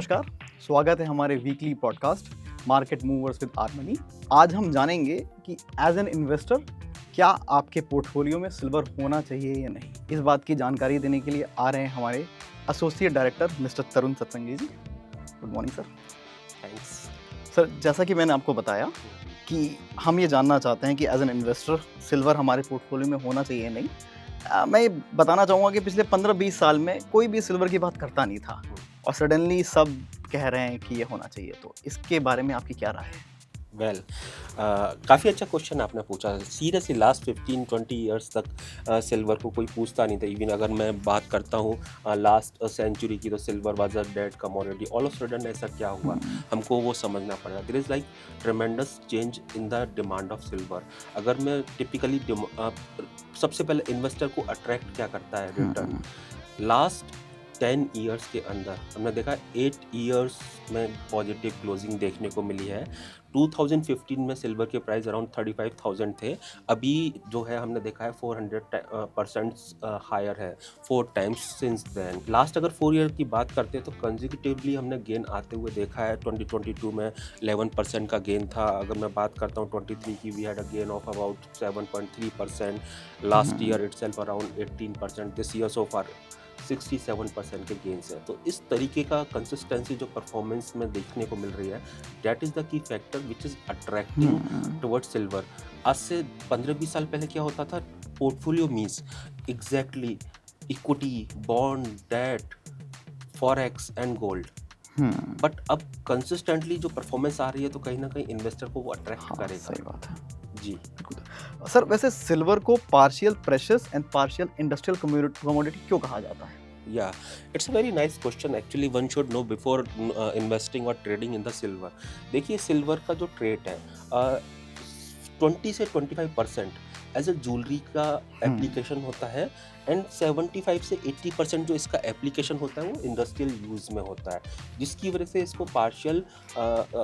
नमस्कार, स्वागत है हमारे weekly podcast market movers with R Money. आज हम जानेंगे कि एज एन इन्वेस्टर क्या आपके पोर्टफोलियो में सिल्वर होना चाहिए या नहीं। इस बात की जानकारी देने के लिए आ रहे हैं हमारे associate director mister Tarun Satsangi ji. Good morning sir. Thanks. Sir, जैसा कि मैंने आपको बताया कि हम ये जानना चाहते हैं कि एज एन इन्वेस्टर सिल्वर हमारे पोर्टफोलियो में होना चाहिए या नहीं। मैं ये बताना चाहूँगा कि पिछले 15-20 साल में कोई भी सिल्वर की बात करता नहीं था और सडनली सब कह रहे हैं कि ये होना चाहिए। तो इसके बारे में आपकी क्या राय है? वेल, काफ़ी अच्छा क्वेश्चन आपने पूछा। सीरियसली लास्ट 15-20 ईयर्स तक सिल्वर को कोई पूछता नहीं था। इवन अगर मैं बात करता हूँ लास्ट सेंचुरी की, तो silver was a dead commodity. All of sudden ऐसा क्या हुआ, हमको वो समझना पड़ेगा। There is like tremendous change in the demand of silver. अगर मैं टिपिकली सबसे पहले इन्वेस्टर को अट्रैक्ट क्या करता है, रिटर्न। लास्ट 10 ईयर्स के अंदर हमने देखा 8 ईयर्स में पॉजिटिव क्लोजिंग देखने को मिली है। 2015 में सिल्वर के प्राइस अराउंड 35,000 थे। अभी जो है हमने देखा है 400% हायर है, 4 टाइम्स सिंस देन। लास्ट अगर 4 ईयर की बात करते हैं तो कंसेक्यूटिवली हमने गेन आते हुए देखा है। 2022 में 11% का गेन था। अगर मैं बात करता हूँ 23 की, we had a gain of about 7.3%। Last year itself around 18%। This year so far 67% के गेन्स है। तो इस तरीके का कंसिस्टेंसी जो परफॉर्मेंस में देखने को मिल रही है, that is the key factor which is attracting towards silver. आज से 15-20 साल पहले क्या होता था, portfolio means exactly equity, bond, debt, forex and gold. But अब कंसिस्टेंटली जो परफॉर्मेंस आ रही है तो कहीं ना कहीं इन्वेस्टर को वो अट्रैक्ट करेगा। सही बात है जी। सर। वैसे सिल्वर को partial precious and partial industrial commodity क्यों कहा जाता है? Yeah, it's a very nice question. Actually, one should know before investing or trading in the silver. देखिए, सिल्वर का जो ट्रेड है 20 से 25% एज ए ज्वेलरी का एप्लीकेशन होता है, एंड 75 से 80% जो इसका एप्लीकेशन होता है वो इंडस्ट्रियल यूज में होता है, जिसकी वजह से इसको पार्शियल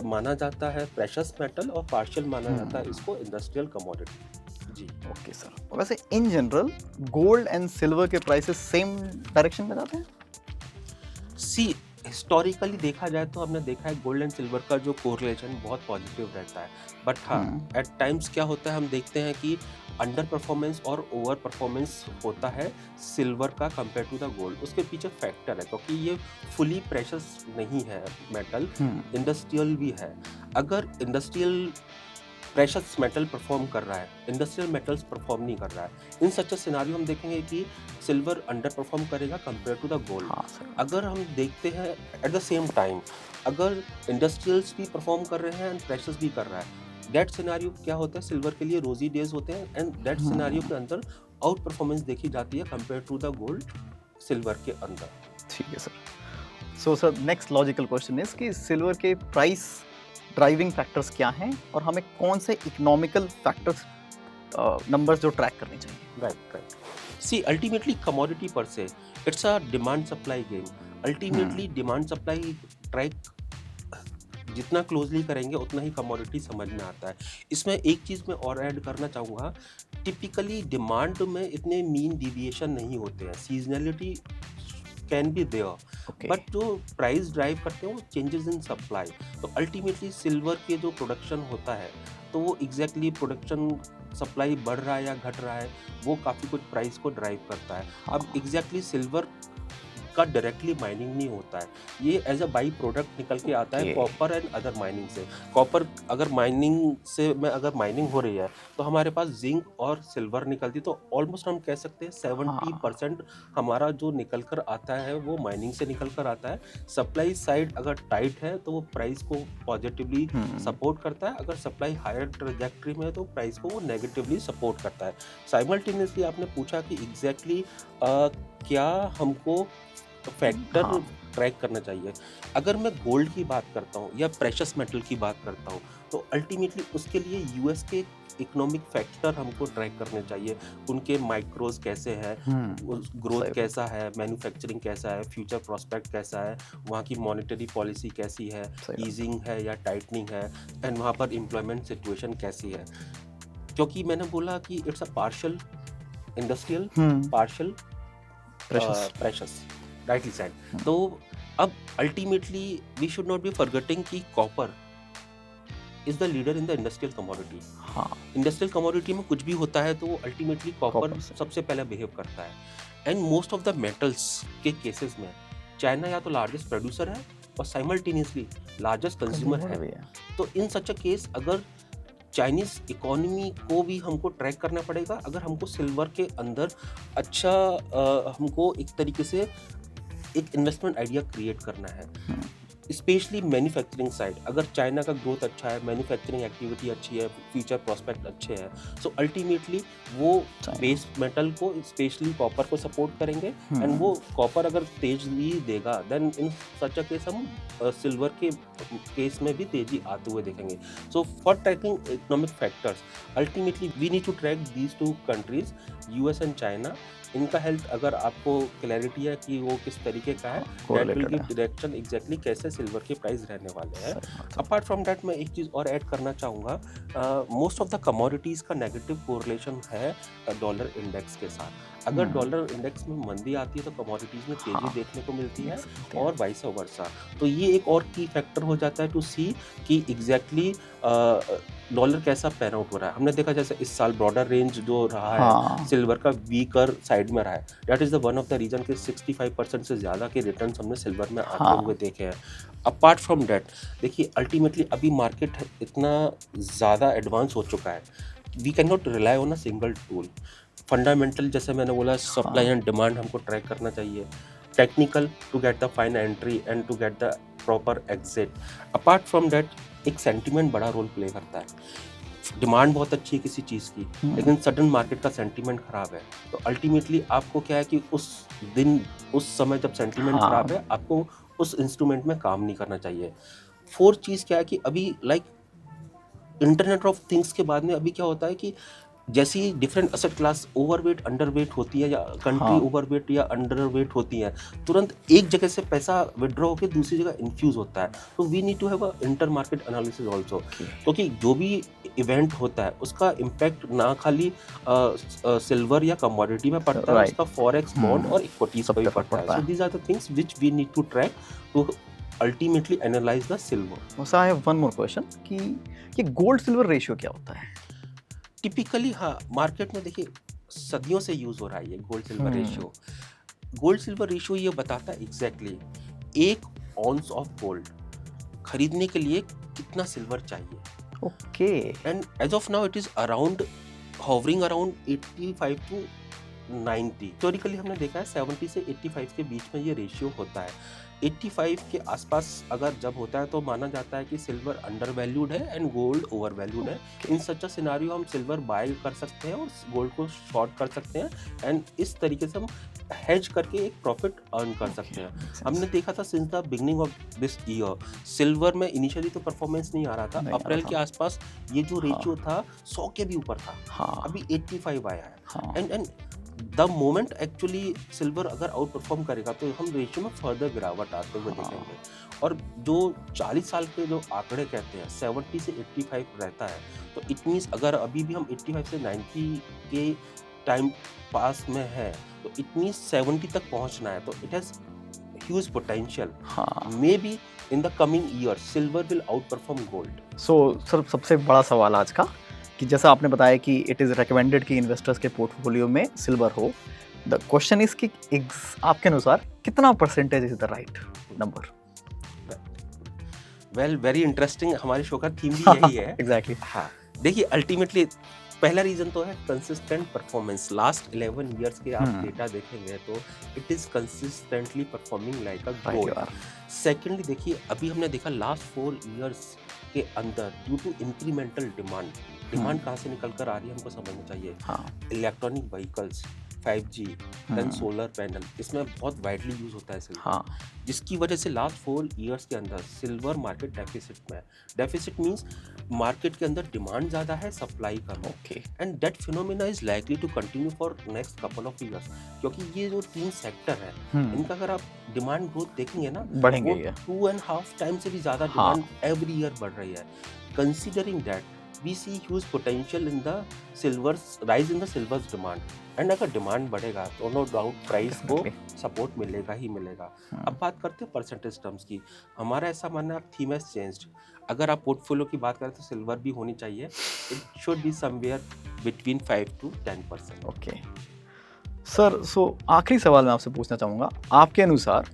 माना जाता है प्रेशस मेटल और पार्शियल माना जाता है इसको इंडस्ट्रियल कमोडिटी। जी। Okay sir. वैसे in general gold and silver के प्राइसेस सेम डायरेक्शन में जाते हैं? सी, हिस्टोरिकली देखा जाए तो हमने देखा है गोल्ड एंड सिल्वर का जो कोरिलेशन बहुत पॉजिटिव रहता है। बट हाँ, एट टाइम्स क्या होता है, हम देखते हैं कि अंडर परफॉर्मेंस और ओवर परफॉर्मेंस होता है सिल्वर का कंपेयर टू द गोल्ड। उसके पीछे फैक्टर है, क्योंकि ये फुली प्रेशस नहीं है मेटल, इंडस्ट्रियल भी है। अगर इंडस्ट्रियल प्रेशस मेटल परफॉर्म कर रहा है, इंडस्ट्रियल मेटल्स परफॉर्म नहीं कर रहा है, इन सच अ सिनारियो हम देखेंगे कि सिल्वर अंडर परफॉर्म करेगा कंपेयर टू द गोल्ड। अगर हम देखते हैं एट द सेम टाइम अगर इंडस्ट्रियल्स भी परफॉर्म कर रहे हैं एंड प्रेशस भी कर रहा है, दैट सिनारियो क्या होता है, सिल्वर के लिए रोजी डेज होते हैं, एंड दैट सिनारियो के अंदर आउट परफॉर्मेंस देखी जाती है compare to the gold silver के अंदर। ठीक है sir. So sir, next logical question is कि सिल्वर के प्राइस ड्राइविंग फैक्टर्स क्या हैं और हमें कौन से इकोनॉमिकल फैक्टर्स नंबर्स जो ट्रैक करने चाहिए? Right. See, ultimately commodity per se it's a demand supply game. Ultimately demand supply track जितना क्लोजली करेंगे उतना ही कमोडिटी समझ में आता है। इसमें एक चीज़ मैं और ऐड करना चाहूँगा, टिपिकली डिमांड में इतने मीन डिविएशन नहीं होते हैं, seasonality can be there, but जो प्राइस ड्राइव करते हैं वो चेंजेस इन सप्लाई। तो अल्टीमेटली सिल्वर के जो प्रोडक्शन होता है तो वो एग्जैक्टली प्रोडक्शन सप्लाई बढ़ रहा है या घट रहा है, वो काफ़ी कुछ प्राइस को ड्राइव करता है। अब एग्जैक्टली सिल्वर का डायरेक्टली माइनिंग नहीं होता है, ये एज अ बाई प्रोडक्ट निकल के आता है कॉपर एंड अदर माइनिंग से। कॉपर अगर माइनिंग से अगर माइनिंग हो रही है तो हमारे पास जिंक और सिल्वर निकलती, तो ऑलमोस्ट हम कह सकते हैं 70% हमारा जो निकल कर आता है वो माइनिंग से निकल कर आता है। सप्लाई साइड अगर टाइट है तो वो प्राइस को पॉजिटिवली सपोर्ट करता है, अगर सप्लाई हायर ट्रैजेक्टरी में है तो प्राइस को वो नेगेटिवली सपोर्ट करता है। साइमल्टेनियसली आपने पूछा कि एग्जैक्टली क्या हमको फैक्टर ट्रैक करना चाहिए। अगर मैं गोल्ड की बात करता हूँ या प्रेशस मेटल की बात करता हूँ तो अल्टीमेटली उसके लिए यूएस के इकोनॉमिक फैक्टर हमको ट्रैक करने चाहिए। उनके माइक्रोज कैसे हैं, ग्रोथ कैसा है, मैन्युफैक्चरिंग कैसा है, फ्यूचर प्रोस्पेक्ट कैसा है, वहाँ की मॉनेटरी पॉलिसी कैसी है, ईजिंग है या टाइटनिंग है, एंड वहाँ पर एम्प्लॉयमेंट सिचुएशन कैसी है। क्योंकि मैंने बोला कि it's a partial industrial, partial precious, rightly said. तो अब ultimately we should not be forgetting कि copper is the leader in the industrial commodity. हाँ, इंडस्ट्रियल कमोडिटी में कुछ भी होता है तो अल्टीमेटली कॉपर कॉपर से। सबसे पहले बिहेव करता है। And most of the metals के केसेस में चाइना या तो लार्जेस्ट प्रोड्यूसर है और साइमल्टेनियसली लार्जेस्ट कंज्यूमर कंज्यूमर है। भी है। तो इन सच अ केस अगर चाइनीज इकोनॉमी को भी हमको ट्रैक करना पड़ेगा, अगर हमको सिल्वर के अंदर अच्छा हमको एक तरीके से एक इन्वेस्टमेंट आइडिया क्रिएट करना है, हम्म, स्पेशली मैन्युफैक्चरिंग साइड। अगर चाइना का ग्रोथ अच्छा है, मैन्युफैक्चरिंग एक्टिविटी अच्छी है, फ्यूचर प्रोस्पेक्ट अच्छे हैं, सो अल्टीमेटली वो चाइना। बेस मेटल को स्पेशली कॉपर को सपोर्ट करेंगे। एंड हम्म, वो कॉपर अगर तेजी देगा then in such a case हम सिल्वर के केस में भी तेजी आते हुए देखेंगे। So for tracking economic factors ultimately we need to track these two countries, US and China. इनका हेल्थ अगर आपको क्लैरिटी है कि वो किस तरीके का है, दैट विल correlated गिव है। डायरेक्शन एग्जैक्टली कैसे सिल्वर के प्राइस रहने वाले हैं। सही बात है। अपार्ट फ्रॉम दैट मैं एक चीज़ और ऐड करना चाहूँगा, मोस्ट ऑफ द कमोडिटीज़ का नेगेटिव कोरिलेशन है डॉलर इंडेक्स के साथ। अगर डॉलर इंडेक्स में मंदी आती है तो कमोडिटीज़ में तेजी हाँ, देखने को मिलती है, देख सकते हैं। और वाइस वर्सा। तो ये एक और की फैक्टर हो जाता है टू सी कि एग्जैक्टली डॉलर कैसा पैन आउट हो रहा है। हमने देखा जैसे इस साल ब्रॉडर रेंज जो रहा है हाँ, सिल्वर का वीकर साइड में रहा है। That is the one of the reason के 65% से ज़्यादा के रिटर्न्स हमने सिल्वर में आते हाँ, हुए देखे हैं। अपार्ट फ्रॉम दैट देखिए अल्टीमेटली अभी मार्केट इतना ज़्यादा एडवांस हो चुका है, we can not rely on a single tool. Fundamental जैसे मैंने बोला, सप्लाई एंड डिमांड हमको ट्रैक करना चाहिए। Technical to get the fine entry and to get the proper exit. Apart from that एक सेंटिमेंट बड़ा रोल प्ले करता है। डिमांड बहुत अच्छी है किसी चीज़ की, लेकिन सडन मार्केट का सेंटीमेंट खराब है, तो अल्टीमेटली आपको क्या है कि उस दिन उस समय जब सेंटीमेंट हाँ, खराब है आपको उस इंस्ट्रूमेंट में काम नहीं करना चाहिए। फोर्थ चीज़ क्या है कि अभी लाइक इंटरनेट ऑफ थिंग्स के बाद में अभी क्या होता है कि जैसी different asset class overweight underweight होती है या कंट्री हाँ, ओवरवेट या अंडरवेट होती है, तुरंत एक जगह से पैसा विड्रॉ होकर दूसरी जगह इन्फ्यूज होता है। तो we need to have a inter market analysis also, okay, क्योंकि जो भी इवेंट होता है उसका इम्पैक्ट ना खाली सिल्वर या कमोडिटी में पड़ता है, right, उसका फॉरेक्स बॉन्ड और इक्विटीज सब पर भी पे फर्क पड़ता है। पड़ता सो है। These are the things which we need to track to ultimately analyse the silver. Also, I have one more question कि ये गोल्ड सिल्वर रेशियो क्या होता है? टिपिकली हाँ, मार्केट में देखिए सदियों से यूज हो रहा है ये गोल्ड सिल्वर हम्म, रेशियो। गोल्ड सिल्वर रेशियो ये बताता है एग्जैक्टली एक ऑन्स ऑफ गोल्ड खरीदने के लिए कितना सिल्वर चाहिए। Okay, and as of now it is around hovering around 85 to 90। Historically हमने देखा है 70 से 85 के बीच में ये रेशियो होता है। 85 के आसपास अगर जब होता है तो माना जाता है कि सिल्वर अंडर वैल्यूड है एंड गोल्ड ओवर वैल्यूड है। इन सच अ सिनारियो हम सिल्वर बाय कर सकते हैं और गोल्ड को शॉर्ट कर सकते हैं, एंड इस तरीके से हम हेज करके एक प्रॉफिट अर्न कर सकते हैं। हमने देखा था since the beginning of this year silver में इनिशियली तो परफॉर्मेंस नहीं आ रहा था, नहीं आ रहा अप्रैल था। के आसपास ये जो रेशियो था 100 के भी ऊपर था, हाँ, अभी 85 आया है। हाँ, and the moment actually silver अगर आउट परफॉर्म करेगा तो हम रेशियो में फर्दर गिरावट आते हुए हाँ, देखेंगे। और जो 40 साल के जो आंकड़े कहते हैं 70 से 85 रहता है, तो इट मीन्स अगर अभी भी हम 85 से 90 के टाइम पास में है तो इट मीन्स 70 तक पहुंचना है, तो इट हैज ह्यूज पोटेंशियल। हाँ। Maybe in the coming year silver will outperform gold. So sir सबसे बड़ा सवाल आज का कि जैसा आपने बताया कि इट इज़ रिकमेंडेड कि इन्वेस्टर्स के पोर्टफोलियो में सिल्वर हो, द क्वेश्चन इज कि आपके अनुसार कितना percentage is the right number? Well very interesting, हमारे शो का थीम भी यही है। एग्जैक्टली। हाँ, देखिए अल्टीमेटली पहला रीजन तो है कंसिस्टेंट परफॉर्मेंस। लास्ट 11 इयर्स के आप डेटा देखेंगे तो it is consistently performing like a gold. Secondly देखिए अभी हमने देखा लास्ट 4 इयर्स के अंदर ड्यू टू इंक्रीमेंटल डिमांड कहाँ से निकल कर आ रही है हमको समझना चाहिए। हाँ, electronic vehicles, 5G, then solar panel, इसमें बहुत वाइडली यूज होता है सिल्वर। हाँ, जिसकी वजह से लास्ट 4 इयर्स के अंदर सिल्वर मार्केट डेफिसिट में है। डेफिसिट मींस मार्केट के अंदर डिमांड ज़्यादा है, सप्लाई कम है, okay, and that phenomena is likely to continue for next couple of years. क्योंकि ये जो 3 सेक्टर है इनका अगर आप डिमांड ग्रोथ देखेंगे ना, बढ़ेंगे वो ये। 2.5 टाइम से भी ज़्यादा हाँ, डिमांड एवरी ईयर बढ़ रही है। Considering that we see huge potential in the silver's rise in the silver's demand, and अगर डिमांड बढ़ेगा तो नो डाउट प्राइस को Definitely. सपोर्ट मिलेगा ही मिलेगा। हाँ. अब बात करते हैं परसेंटेज टर्म्स की। हमारा ऐसा मानना है, थीम हैज चेंज्ड। अगर आप पोर्टफोलियो की बात करें तो सिल्वर भी होनी चाहिए, it should be somewhere between 5 to 10%। Okay sir, so आखिरी सवाल मैं आपसे पूछना चाहूँगा, आपके अनुसार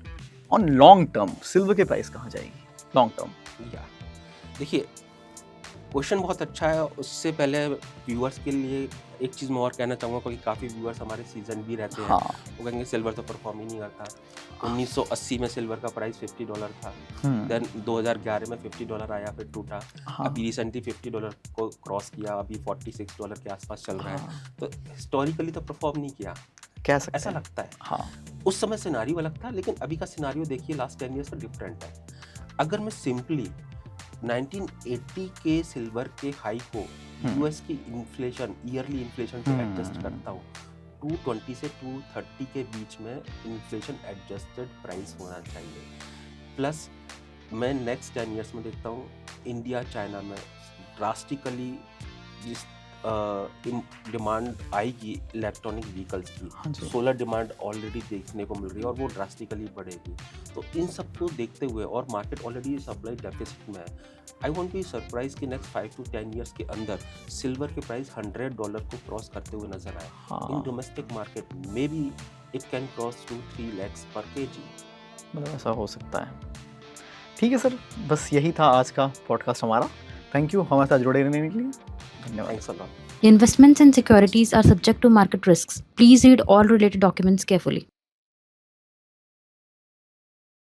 ऑन लॉन्ग टर्म सिल्वर की प्राइस कहाँ जाएगी लॉन्ग टर्म? या देखिए, क्वेश्चन बहुत अच्छा है। उससे पहले व्यूअर्स के लिए एक चीज़ मैं और कहना चाहूँगा, क्योंकि काफ़ी व्यूअर्स हमारे सीजन भी रहते हैं। हाँ. वो कहेंगे सिल्वर तो परफॉर्म ही नहीं करता। 1980 में सिल्वर का प्राइस $50 था, देन 2011 में $50 आया, फिर टूटा। हाँ. अभी रिसेंटली $50 को क्रॉस किया, अभी $46 के आसपास चल रहा है। हाँ. तो हिस्टोरिकली तो परफॉर्म नहीं किया, कह सकते ऐसा हैं. लगता है। हाँ. उस समय सिनारियो अलग था, लेकिन अभी का सिनारियो देखिए लास्ट 10 ईयर्स में डिफरेंट है। अगर मैं सिंपली 1980 के सिल्वर के हाई को यूएस की इन्फ्लेशन, ईयरली इन्फ्लेशन से एडजस्ट करता हूँ, 220 से 230 के बीच में इन्फ्लेशन एडजस्टेड प्राइस होना चाहिए। प्लस मैं नेक्स्ट 10 ईयर्स में देखता हूँ इंडिया चाइना में ड्रास्टिकली जिस डिमांड आएगी इलेक्ट्रॉनिक व्हीकल्स हाँ की, जी. सोलर डिमांड ऑलरेडी देखने को मिल रही है और वो ड्रास्टिकली बढ़ेगी। तो इन सब को देखते हुए, और मार्केट ऑलरेडी सप्लाई डेफिसिट में है, आई वॉन्ट बी सरप्राइज कि नेक्स्ट 5 to 10 ईयर्स के अंदर सिल्वर के प्राइस $100 को क्रॉस करते हुए नजर आए। हाँ. In domestic market maybe it can cross to 3 lakhs पर kg। मतलब ऐसा हो सकता है. ठीक है सर, बस यही था आज का पॉडकास्ट हमारा. थैंक यू हमारे साथ जुड़े रहने के लिए. धन्यवाद. Thanks a lot. Investments in securities are subject to market risks. Please read all related documents carefully.